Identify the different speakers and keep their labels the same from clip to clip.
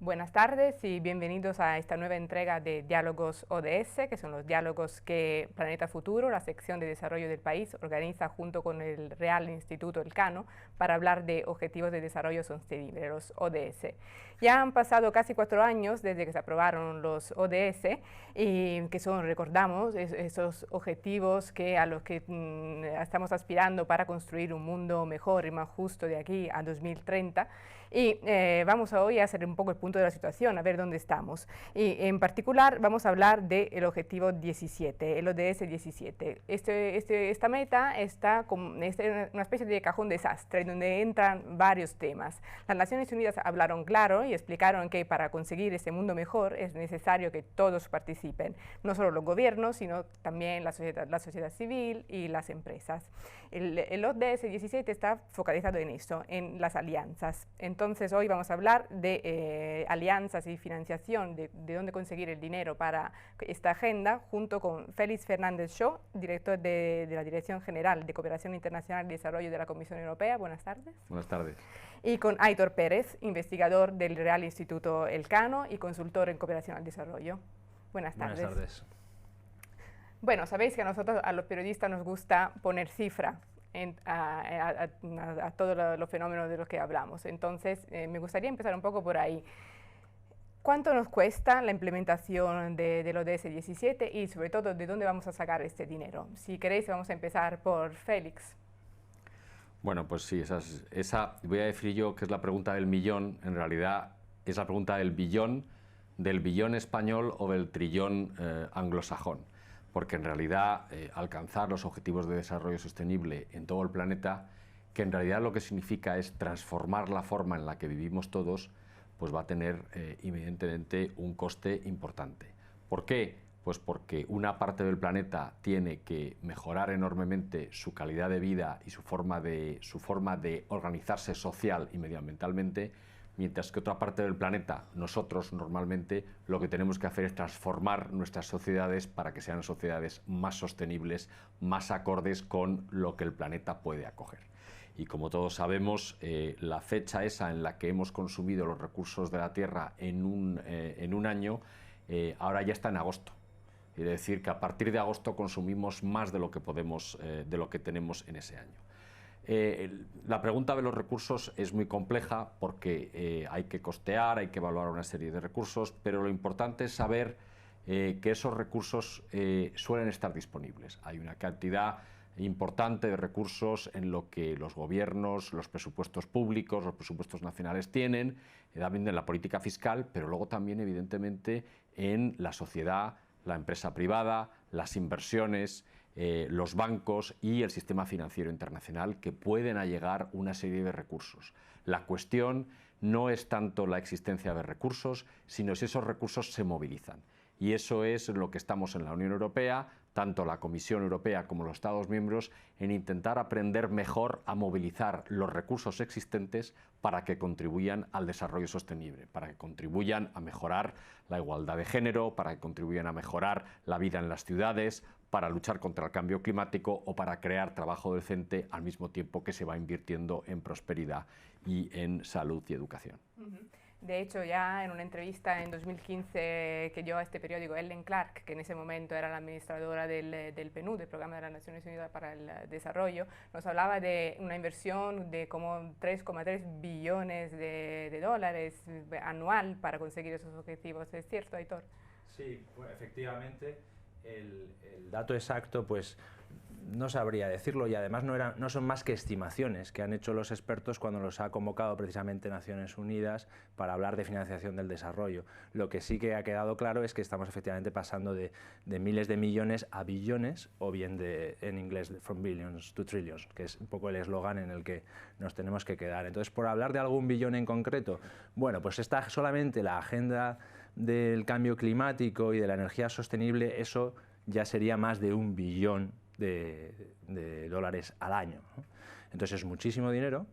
Speaker 1: Buenas tardes y bienvenidos a esta nueva entrega de Diálogos ODS, que son los diálogos que Planeta Futuro, la sección de desarrollo del país, organiza junto con el Real Instituto Elcano para hablar de Objetivos de Desarrollo Sostenible, los ODS. Ya han pasado casi 4 años desde que se aprobaron los ODS y que son, recordamos, esos objetivos a los que estamos aspirando para construir un mundo mejor y más justo de aquí a 2030. Y vamos hoy a hacer un poco el punto de la situación, a ver dónde estamos. Y en particular vamos a hablar del objetivo 17, el ODS 17. Esta meta está como una especie de cajón desastre donde entran varios temas. Las Naciones Unidas hablaron claro y explicaron que para conseguir ese mundo mejor es necesario que todos participen, no solo los gobiernos, sino también la sociedad civil y las empresas. El ODS 17 está focalizado en eso, en las alianzas. Entonces hoy vamos a hablar de alianzas y financiación, de dónde conseguir el dinero para esta agenda, junto con Félix Fernández Shaw, director de la Dirección General de Cooperación Internacional y Desarrollo de la Comisión Europea. Buenas tardes.
Speaker 2: Buenas tardes.
Speaker 1: Y con Aitor Pérez, investigador del Real Instituto Elcano y consultor en cooperación al desarrollo. Buenas tardes.
Speaker 2: Buenas tardes.
Speaker 1: Bueno, sabéis que a nosotros, a los periodistas, nos gusta poner cifra a todos los fenómenos de los que hablamos. Entonces, me gustaría empezar un poco por ahí. ¿Cuánto nos cuesta la implementación del ODS 17 y, sobre todo, de dónde vamos a sacar este dinero? Si queréis, vamos a empezar por Félix.
Speaker 2: Bueno, pues sí, esa voy a decir yo que es la pregunta del millón. En realidad, es la pregunta del billón español o del trillón anglosajón. Porque en realidad alcanzar los objetivos de desarrollo sostenible en todo el planeta, que en realidad lo que significa es transformar la forma en la que vivimos todos, pues va a tener evidentemente un coste importante. ¿Por qué? Pues porque una parte del planeta tiene que mejorar enormemente su calidad de vida y su forma de organizarse social y medioambientalmente, mientras que otra parte del planeta, nosotros normalmente, lo que tenemos que hacer es transformar nuestras sociedades para que sean sociedades más sostenibles, más acordes con lo que el planeta puede acoger. Y como todos sabemos, la fecha esa en la que hemos consumido los recursos de la Tierra en un año, ahora ya está en agosto. Es decir, que a partir de agosto consumimos más de lo que de lo que tenemos en ese año. La pregunta de los recursos es muy compleja porque hay que costear, hay que evaluar una serie de recursos, pero lo importante es saber que esos recursos suelen estar disponibles. Hay una cantidad importante de recursos en lo que los gobiernos, los presupuestos públicos, los presupuestos nacionales tienen, también en la política fiscal, pero luego también evidentemente en la sociedad, la empresa privada, las inversiones, los bancos y el sistema financiero internacional, que pueden allegar una serie de recursos. La cuestión no es tanto la existencia de recursos, sino si esos recursos se movilizan. Y eso es lo que estamos en la Unión Europea, tanto la Comisión Europea como los Estados miembros, en intentar aprender mejor a movilizar los recursos existentes para que contribuyan al desarrollo sostenible, para que contribuyan a mejorar la igualdad de género, para que contribuyan a mejorar la vida en las ciudades, para luchar contra el cambio climático o para crear trabajo decente al mismo tiempo que se va invirtiendo en prosperidad y en salud y educación.
Speaker 1: De hecho, ya en una entrevista en 2015 que dio a este periódico, Ellen Clark, que en ese momento era la administradora del PNUD, del Programa de las Naciones Unidas para el Desarrollo, nos hablaba de una inversión de como 3,3 billones de dólares anual para conseguir esos objetivos. ¿Es cierto, Aitor?
Speaker 3: Sí, pues, efectivamente. El dato exacto, pues no sabría decirlo, y además no son más que estimaciones que han hecho los expertos cuando los ha convocado precisamente Naciones Unidas para hablar de financiación del desarrollo. Lo que sí que ha quedado claro es que estamos efectivamente pasando de miles de millones a billones, o bien en inglés from billions to trillions, que es un poco el eslogan en el que nos tenemos que quedar. Entonces, por hablar de algún billón en concreto, bueno, pues está solamente la agenda del cambio climático y de la energía sostenible, eso ya sería más de 1 billón de dólares al año, ¿no? Entonces es muchísimo dinero,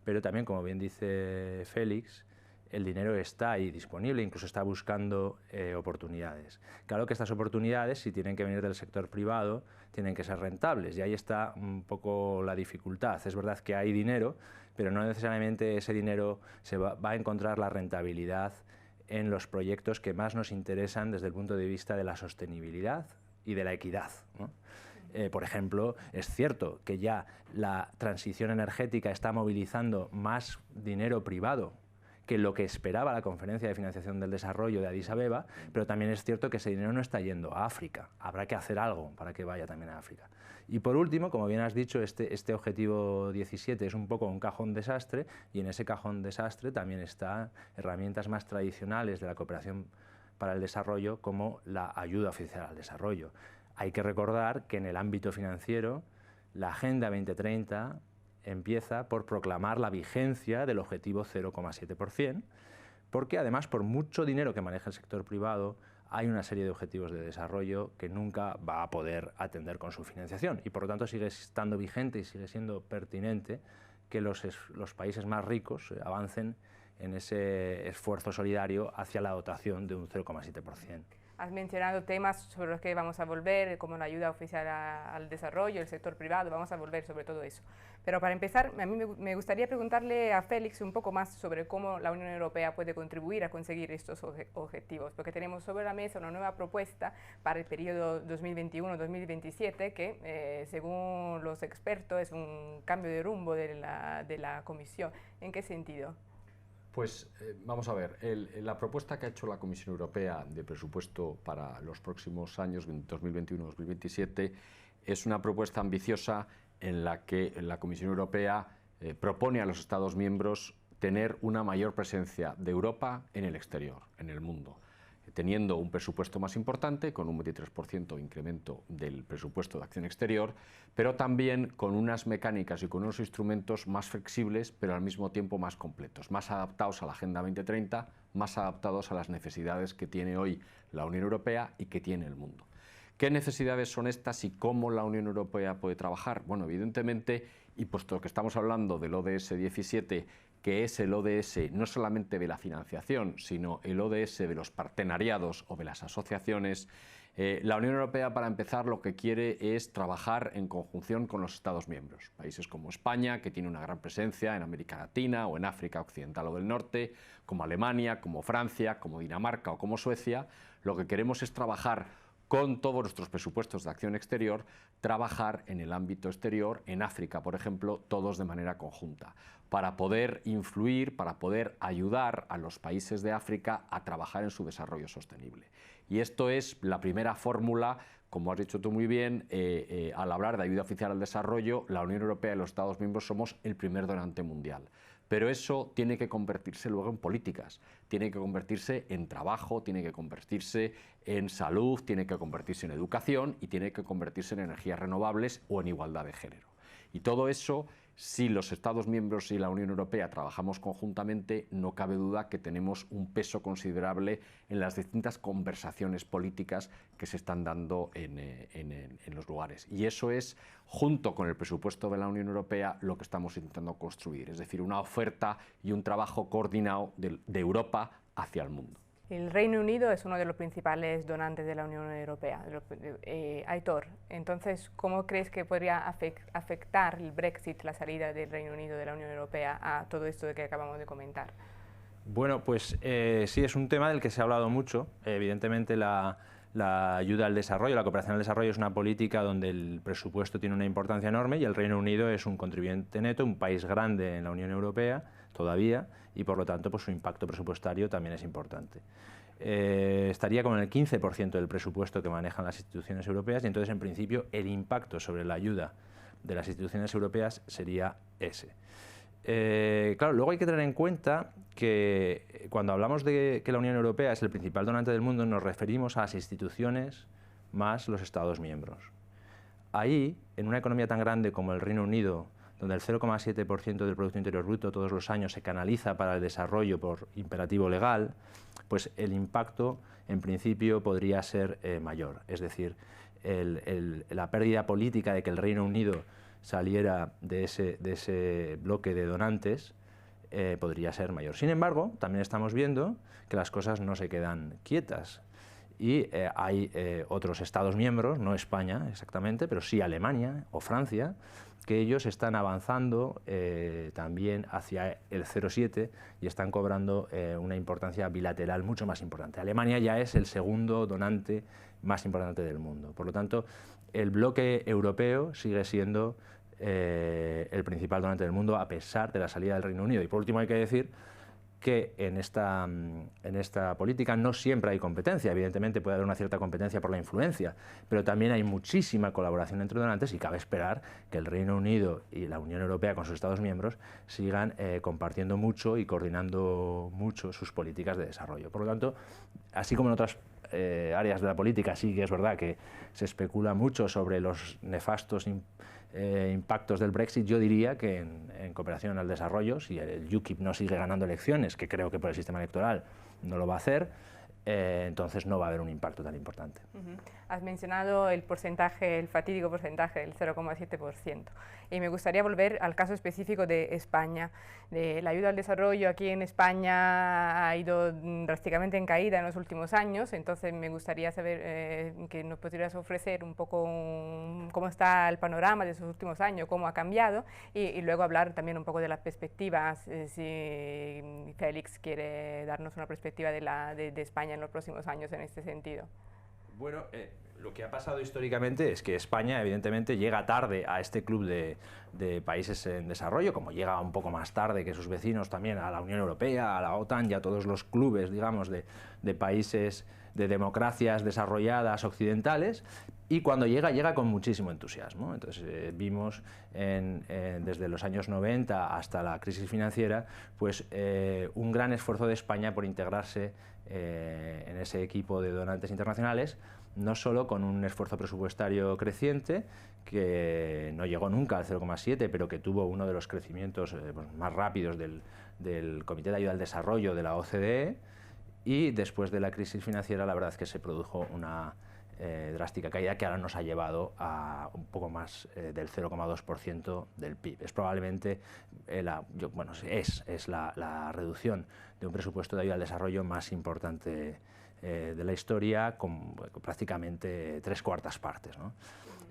Speaker 3: pero también, como bien dice Félix, el dinero está ahí disponible, incluso está buscando oportunidades. Claro que estas oportunidades, si tienen que venir del sector privado, tienen que ser rentables, y ahí está un poco la dificultad. Es verdad que hay dinero, pero no necesariamente ese dinero va a encontrar la rentabilidad en los proyectos que más nos interesan desde el punto de vista de la sostenibilidad y de la equidad, ¿no? Por ejemplo, es cierto que ya la transición energética está movilizando más dinero privado que lo que esperaba la Conferencia de Financiación del Desarrollo de Addis Abeba, pero también es cierto que ese dinero no está yendo a África. Habrá que hacer algo para que vaya también a África. Y por último, como bien has dicho, este objetivo 17 es un poco un cajón desastre, y en ese cajón desastre también están herramientas más tradicionales de la cooperación para el desarrollo, como la ayuda oficial al desarrollo. Hay que recordar que en el ámbito financiero, la Agenda 2030 empieza por proclamar la vigencia del objetivo 0,7%, porque además, por mucho dinero que maneja el sector privado, hay una serie de objetivos de desarrollo que nunca va a poder atender con su financiación, y por lo tanto sigue estando vigente y sigue siendo pertinente que los países más ricos avancen en ese esfuerzo solidario hacia la dotación de un 0,7%.
Speaker 1: Has mencionado temas sobre los que vamos a volver, como la ayuda oficial al desarrollo, el sector privado, vamos a volver sobre todo eso. Pero para empezar, a mí me gustaría preguntarle a Félix un poco más sobre cómo la Unión Europea puede contribuir a conseguir estos objetivos, porque tenemos sobre la mesa una nueva propuesta para el periodo 2021-2027 que, según los expertos, es un cambio de rumbo de la Comisión. ¿En qué sentido?
Speaker 2: Pues vamos a ver, la propuesta que ha hecho la Comisión Europea de presupuesto para los próximos años, 2021-2027, es una propuesta ambiciosa en la que la Comisión Europea propone a los Estados miembros tener una mayor presencia de Europa en el exterior, en el mundo, teniendo un presupuesto más importante, con un 23% de incremento del presupuesto de acción exterior, pero también con unas mecánicas y con unos instrumentos más flexibles, pero al mismo tiempo más completos, más adaptados a la Agenda 2030, más adaptados a las necesidades que tiene hoy la Unión Europea y que tiene el mundo. ¿Qué necesidades son estas y cómo la Unión Europea puede trabajar? Bueno, evidentemente, y puesto que estamos hablando del ODS 17, que es el ODS no solamente de la financiación, sino el ODS de los partenariados o de las asociaciones, la Unión Europea, para empezar, lo que quiere es trabajar en conjunción con los Estados miembros. Países como España, que tiene una gran presencia en América Latina o en África Occidental o del Norte, como Alemania, como Francia, como Dinamarca o como Suecia, lo que queremos es trabajar con todos nuestros presupuestos de acción exterior, trabajar en el ámbito exterior, en África, por ejemplo, todos de manera conjunta, para poder influir, para poder ayudar a los países de África a trabajar en su desarrollo sostenible. Y esto es la primera fórmula, como has dicho tú muy bien, al hablar de ayuda oficial al desarrollo, la Unión Europea y los Estados miembros somos el primer donante mundial. Pero eso tiene que convertirse luego en políticas, tiene que convertirse en trabajo, tiene que convertirse en salud, tiene que convertirse en educación y tiene que convertirse en energías renovables o en igualdad de género. Y todo eso, si los Estados miembros y la Unión Europea trabajamos conjuntamente, no cabe duda que tenemos un peso considerable en las distintas conversaciones políticas que se están dando en los lugares. Y eso es, junto con el presupuesto de la Unión Europea, lo que estamos intentando construir, es decir, una oferta y un trabajo coordinado de Europa hacia el mundo.
Speaker 1: El Reino Unido es uno de los principales donantes de la Unión Europea, Aitor. Entonces, ¿cómo crees que podría afectar el Brexit, la salida del Reino Unido de la Unión Europea, a todo esto de que acabamos de comentar?
Speaker 3: Bueno, pues sí, es un tema del que se ha hablado mucho. Evidentemente, la ayuda al desarrollo, la cooperación al desarrollo es una política donde el presupuesto tiene una importancia enorme y el Reino Unido es un contribuyente neto, un país grande en la Unión Europea todavía, y por lo tanto pues su impacto presupuestario también es importante. Estaría con el 15% del presupuesto que manejan las instituciones europeas, y entonces en principio el impacto sobre la ayuda de las instituciones europeas sería ese. Claro, luego hay que tener en cuenta que cuando hablamos de que la Unión Europea es el principal donante del mundo, nos referimos a las instituciones más los Estados miembros. Ahí, en una economía tan grande como el Reino Unido, donde el 0,7% del Producto Interior Bruto todos los años se canaliza para el desarrollo por imperativo legal, pues el impacto en principio podría ser mayor. Es decir, la pérdida política de que el Reino Unido saliera de ese bloque de donantes podría ser mayor. Sin embargo, también estamos viendo que las cosas no se quedan quietas y hay otros Estados miembros, no España exactamente, pero sí Alemania o Francia, que ellos están avanzando también hacia el 0,7 y están cobrando una importancia bilateral mucho más importante. Alemania ya es el segundo donante más importante del mundo. Por lo tanto, el bloque europeo sigue siendo el principal donante del mundo a pesar de la salida del Reino Unido. Y por último hay que decir que en esta política no siempre hay competencia. Evidentemente puede haber una cierta competencia por la influencia, pero también hay muchísima colaboración entre donantes y cabe esperar que el Reino Unido y la Unión Europea con sus Estados miembros sigan compartiendo mucho y coordinando mucho sus políticas de desarrollo. Por lo tanto, así como en otras áreas de la política sí que es verdad que se especula mucho sobre los nefastos impactos del Brexit, yo diría que en cooperación al desarrollo, si el UKIP no sigue ganando elecciones, que creo que por el sistema electoral no lo va a hacer, entonces no va a haber un impacto tan importante.
Speaker 1: Has mencionado el porcentaje, el fatídico porcentaje del 0,7%, y me gustaría volver al caso específico de España. La ayuda al desarrollo aquí en España ha ido drásticamente en caída en los últimos años, entonces me gustaría saber que nos podrías ofrecer un poco cómo está el panorama de esos últimos años, cómo ha cambiado, y luego hablar también un poco de las perspectivas, si Félix quiere darnos una perspectiva de España en los próximos años en este sentido.
Speaker 3: Bueno, lo que ha pasado históricamente es que España evidentemente llega tarde a este club de países en desarrollo, como llega un poco más tarde que sus vecinos también a la Unión Europea, a la OTAN y a todos los clubes, digamos, de países de democracias desarrolladas occidentales, y cuando llega con muchísimo entusiasmo. Entonces vimos desde los años 90 hasta la crisis financiera pues un gran esfuerzo de España por integrarse en ese equipo de donantes internacionales, no solo con un esfuerzo presupuestario creciente, que no llegó nunca al 0,7, pero que tuvo uno de los crecimientos más rápidos del Comité de Ayuda al Desarrollo de la OCDE, y después de la crisis financiera la verdad es que se produjo una drástica caída que ahora nos ha llevado a un poco más del 0,2% del PIB. Es probablemente la reducción de un presupuesto de ayuda al desarrollo más importante de la historia, con prácticamente 3/4 partes, ¿no?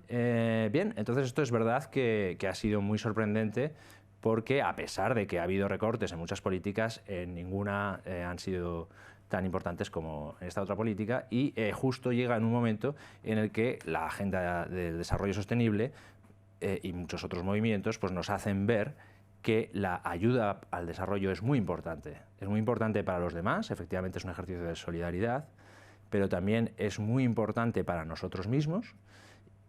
Speaker 3: Bien, entonces esto es verdad que ha sido muy sorprendente, porque a pesar de que ha habido recortes en muchas políticas, ninguna han sido tan importantes como en esta otra política, y justo llega en un momento en el que la agenda del desarrollo sostenible y muchos otros movimientos pues nos hacen ver que la ayuda al desarrollo es muy importante para los demás, efectivamente es un ejercicio de solidaridad, pero también es muy importante para nosotros mismos,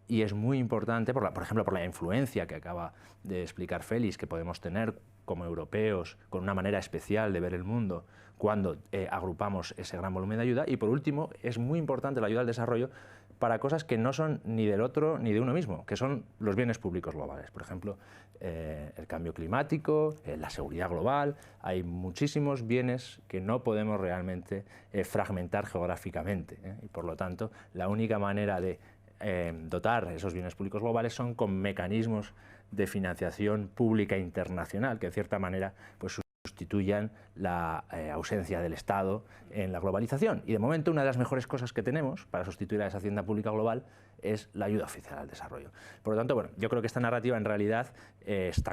Speaker 3: y es muy importante, por ejemplo, por la influencia que acaba de explicar Félix, que podemos tener como europeos con una manera especial de ver el mundo cuando agrupamos ese gran volumen de ayuda. Y por último, es muy importante la ayuda al desarrollo para cosas que no son ni del otro ni de uno mismo, que son los bienes públicos globales. Por ejemplo, el cambio climático, la seguridad global. Hay muchísimos bienes que no podemos realmente fragmentar geográficamente, y por lo tanto, la única manera de dotar esos bienes públicos globales son con mecanismos de financiación pública internacional que en cierta manera pues sustituyan la ausencia del Estado en la globalización. Y de momento una de las mejores cosas que tenemos para sustituir a esa hacienda pública global es la ayuda oficial al desarrollo. Por lo tanto, bueno, yo creo que esta narrativa en realidad es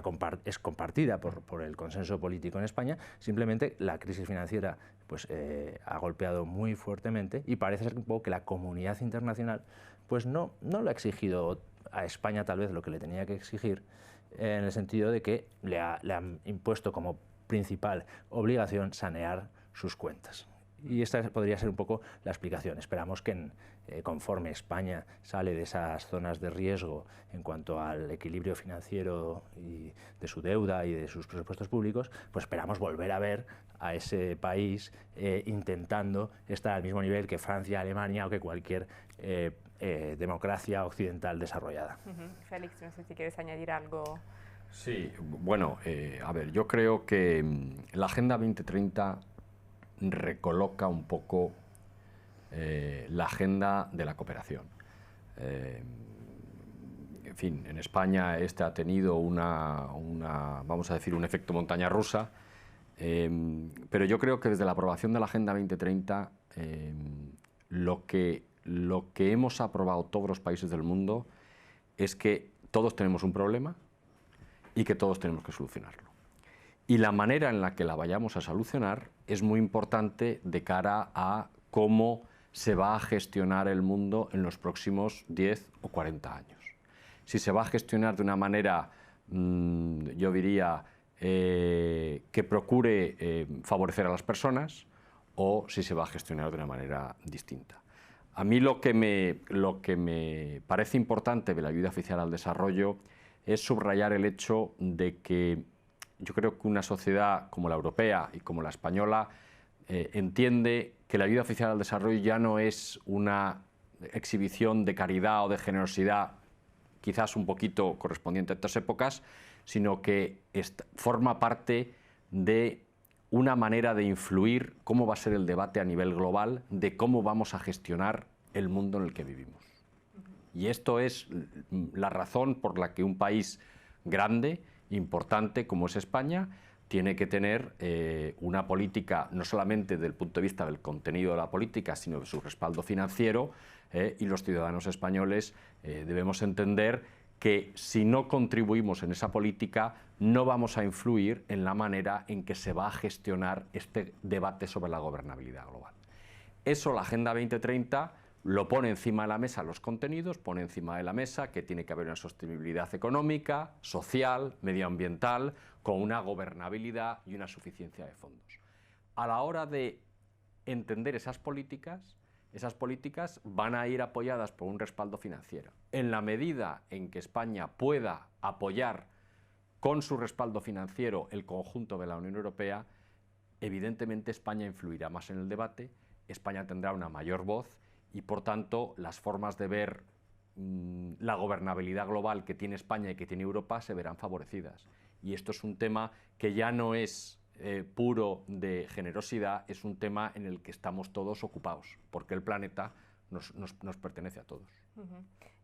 Speaker 3: compartida por el consenso político en España. Simplemente la crisis financiera pues, ha golpeado muy fuertemente, y parece ser un poco que la comunidad internacional pues no le ha exigido a España tal vez lo que le tenía que exigir, en el sentido de que le han impuesto como principal obligación sanear sus cuentas. Y esta podría ser un poco la explicación. Esperamos que conforme España sale de esas zonas de riesgo en cuanto al equilibrio financiero y de su deuda y de sus presupuestos públicos, pues esperamos volver a ver a ese país intentando estar al mismo nivel que Francia, Alemania o que cualquier democracia occidental desarrollada.
Speaker 1: Félix, no sé si quieres añadir algo.
Speaker 2: Sí, bueno, a ver, yo creo que la Agenda 2030 recoloca un poco la agenda de la cooperación. En fin, en España ha tenido vamos a decir, un efecto montaña rusa, pero yo creo que desde la aprobación de la Agenda 2030 lo que hemos aprobado todos los países del mundo es que todos tenemos un problema y que todos tenemos que solucionarlo. Y la manera en la que la vayamos a solucionar es muy importante de cara a cómo se va a gestionar el mundo en los próximos 10 o 40 años. Si se va a gestionar de una manera, yo diría, que procure favorecer a las personas, o si se va a gestionar de una manera distinta. A mí lo que me parece importante de la ayuda oficial al desarrollo es subrayar el hecho de que yo creo que una sociedad como la europea y como la española entiende que la ayuda oficial al desarrollo ya no es una exhibición de caridad o de generosidad, quizás un poquito correspondiente a estas épocas, sino que forma parte de una manera de influir cómo va a ser el debate a nivel global de cómo vamos a gestionar el mundo en el que vivimos. Y esto es la razón por la que un país grande, importante como es España, tiene que tener una política, no solamente desde el punto de vista del contenido de la política, sino de su respaldo financiero, y los ciudadanos españoles debemos entender que si no contribuimos en esa política, no vamos a influir en la manera en que se va a gestionar este debate sobre la gobernabilidad global. Eso la Agenda 2030 lo pone encima de la mesa, los contenidos, pone encima de la mesa que tiene que haber una sostenibilidad económica, social, medioambiental, con una gobernabilidad y una suficiencia de fondos. A la hora de entender esas políticas van a ir apoyadas por un respaldo financiero. En la medida en que España pueda apoyar con su respaldo financiero el conjunto de la Unión Europea, evidentemente España influirá más en el debate, España tendrá una mayor voz y, por tanto, las formas de ver la gobernabilidad global que tiene España y que tiene Europa se verán favorecidas. Y esto es un tema que ya no es puro de generosidad, es un tema en el que estamos todos ocupados, porque el planeta nos pertenece a todos.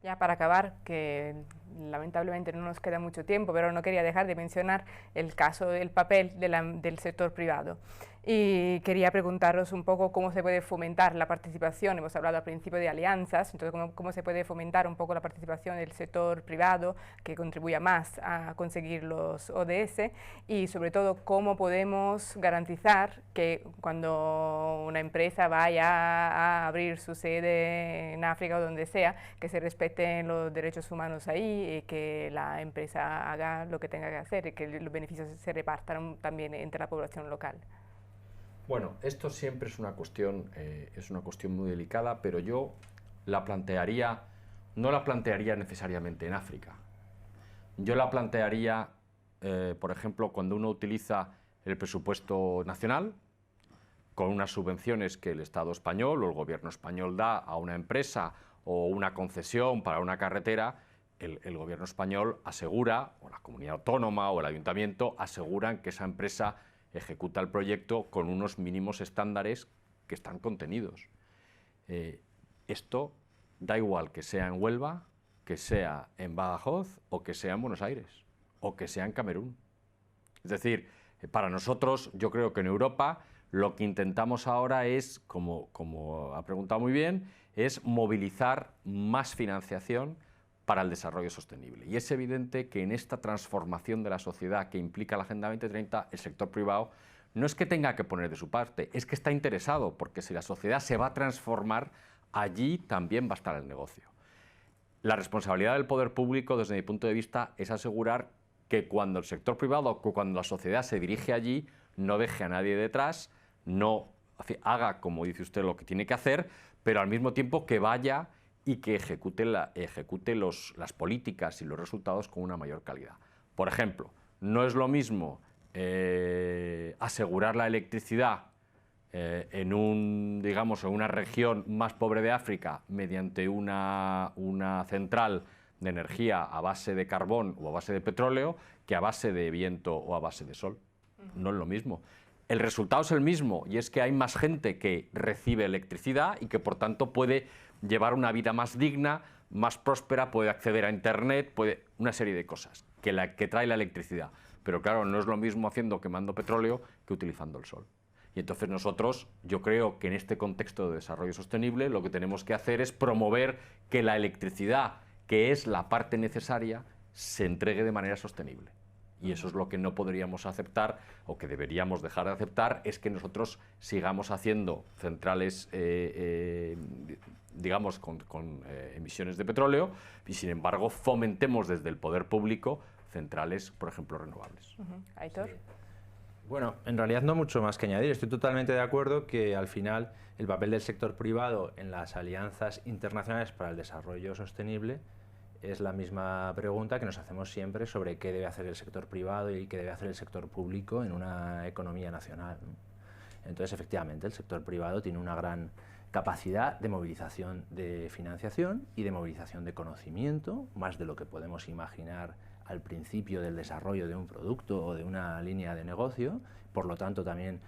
Speaker 1: Ya para acabar, que lamentablemente no nos queda mucho tiempo, pero no quería dejar de mencionar el caso del papel del sector privado. Y quería preguntaros un poco cómo se puede fomentar la participación. Hemos hablado al principio de alianzas, entonces cómo se puede fomentar un poco la participación del sector privado que contribuya más a conseguir los ODS, y sobre todo cómo podemos garantizar que cuando una empresa vaya a abrir su sede en África o donde sea, que se respeten los derechos humanos ahí y que la empresa haga lo que tenga que hacer y que los beneficios se repartan también entre la población local.
Speaker 2: Bueno, esto siempre es una cuestión muy delicada, pero yo no la plantearía necesariamente en África. Yo la plantearía, por ejemplo, cuando uno utiliza el presupuesto nacional, con unas subvenciones que el Estado español o el gobierno español da a una empresa o una concesión para una carretera, el gobierno español asegura, o la comunidad autónoma o el ayuntamiento aseguran que esa empresa ejecuta el proyecto con unos mínimos estándares que están contenidos. Esto da igual que sea en Huelva, que sea en Badajoz, o que sea en Buenos Aires, o que sea en Camerún. Es decir, para nosotros, yo creo que en Europa, lo que intentamos ahora es, como ha preguntado muy bien, es movilizar más financiación para el desarrollo sostenible. Y es evidente que en esta transformación de la sociedad que implica la Agenda 2030, el sector privado no es que tenga que poner de su parte, es que está interesado, porque si la sociedad se va a transformar, allí también va a estar el negocio. La responsabilidad del poder público, desde mi punto de vista, es asegurar que cuando el sector privado o cuando la sociedad se dirige allí, no deje a nadie detrás, no haga, como dice usted, lo que tiene que hacer, pero al mismo tiempo que vaya y que ejecute las políticas y los resultados con una mayor calidad. Por ejemplo, no es lo mismo asegurar la electricidad en una región más pobre de África mediante una central de energía a base de carbón o a base de petróleo que a base de viento o a base de sol. No es lo mismo. El resultado es el mismo, y es que hay más gente que recibe electricidad y que por tanto puede llevar una vida más digna, más próspera, puede acceder a Internet, una serie de cosas que trae la electricidad. Pero claro, no es lo mismo quemando petróleo que utilizando el sol. Y entonces nosotros, yo creo que en este contexto de desarrollo sostenible, lo que tenemos que hacer es promover que la electricidad, que es la parte necesaria, se entregue de manera sostenible. Y eso es lo que no podríamos aceptar, o que deberíamos dejar de aceptar, es que nosotros sigamos haciendo centrales, digamos, con emisiones de petróleo, y sin embargo fomentemos desde el poder público centrales, por ejemplo, renovables.
Speaker 1: Aitor.
Speaker 3: Sí. Bueno, en realidad no mucho más que añadir. Estoy totalmente de acuerdo que al final el papel del sector privado en las alianzas internacionales para el desarrollo sostenible es la misma pregunta que nos hacemos siempre sobre qué debe hacer el sector privado y qué debe hacer el sector público en una economía nacional, ¿no? Entonces, efectivamente, el sector privado tiene una gran capacidad de movilización de financiación y de movilización de conocimiento, más de lo que podemos imaginar al principio del desarrollo de un producto o de una línea de negocio. Por lo tanto, también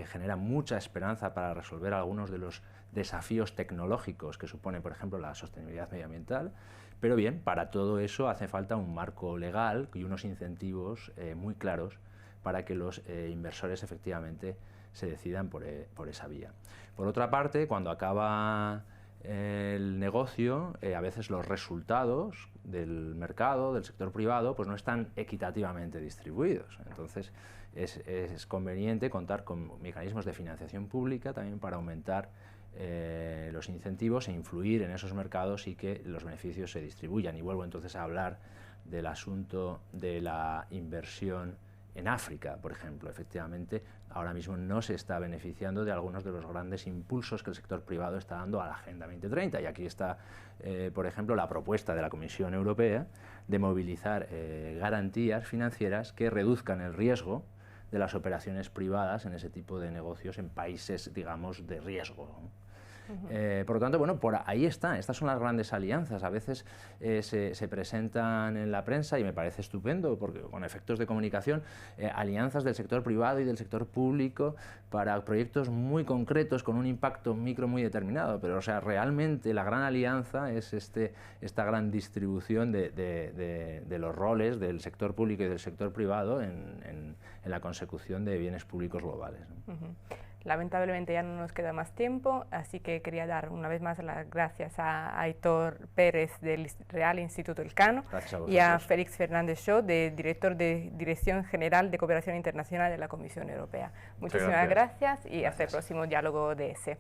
Speaker 3: genera mucha esperanza para resolver algunos de los desafíos tecnológicos que supone, por ejemplo, la sostenibilidad medioambiental. Pero bien, para todo eso hace falta un marco legal y unos incentivos muy claros para que los inversores efectivamente se decidan por esa vía. Por otra parte, cuando acaba el negocio, a veces los resultados del mercado, del sector privado, pues no están equitativamente distribuidos. Entonces es conveniente contar con mecanismos de financiación pública también para aumentar los incentivos e influir en esos mercados y que los beneficios se distribuyan. Y vuelvo entonces a hablar del asunto de la inversión en África, por ejemplo. Efectivamente, ahora mismo no se está beneficiando de algunos de los grandes impulsos que el sector privado está dando a la Agenda 2030. Y aquí está, por ejemplo, la propuesta de la Comisión Europea de movilizar garantías financieras que reduzcan el riesgo de las operaciones privadas en ese tipo de negocios en países, digamos, de riesgo, ¿no? Por lo tanto, bueno, por ahí están, estas son las grandes alianzas. A veces se presentan en la prensa, y me parece estupendo, porque con efectos de comunicación, alianzas del sector privado y del sector público para proyectos muy concretos, con un impacto micro muy determinado, pero o sea, realmente la gran alianza es esta gran distribución de los roles del sector público y del sector privado en la consecución de bienes públicos globales, ¿no?
Speaker 1: Lamentablemente ya no nos queda más tiempo, así que quería dar una vez más las gracias a Aitor Pérez del Real Instituto Elcano y a Félix Fernández Shaw, director de Dirección General de Cooperación Internacional de la Comisión Europea. Muchísimas gracias y hasta el próximo Diálogo ODS.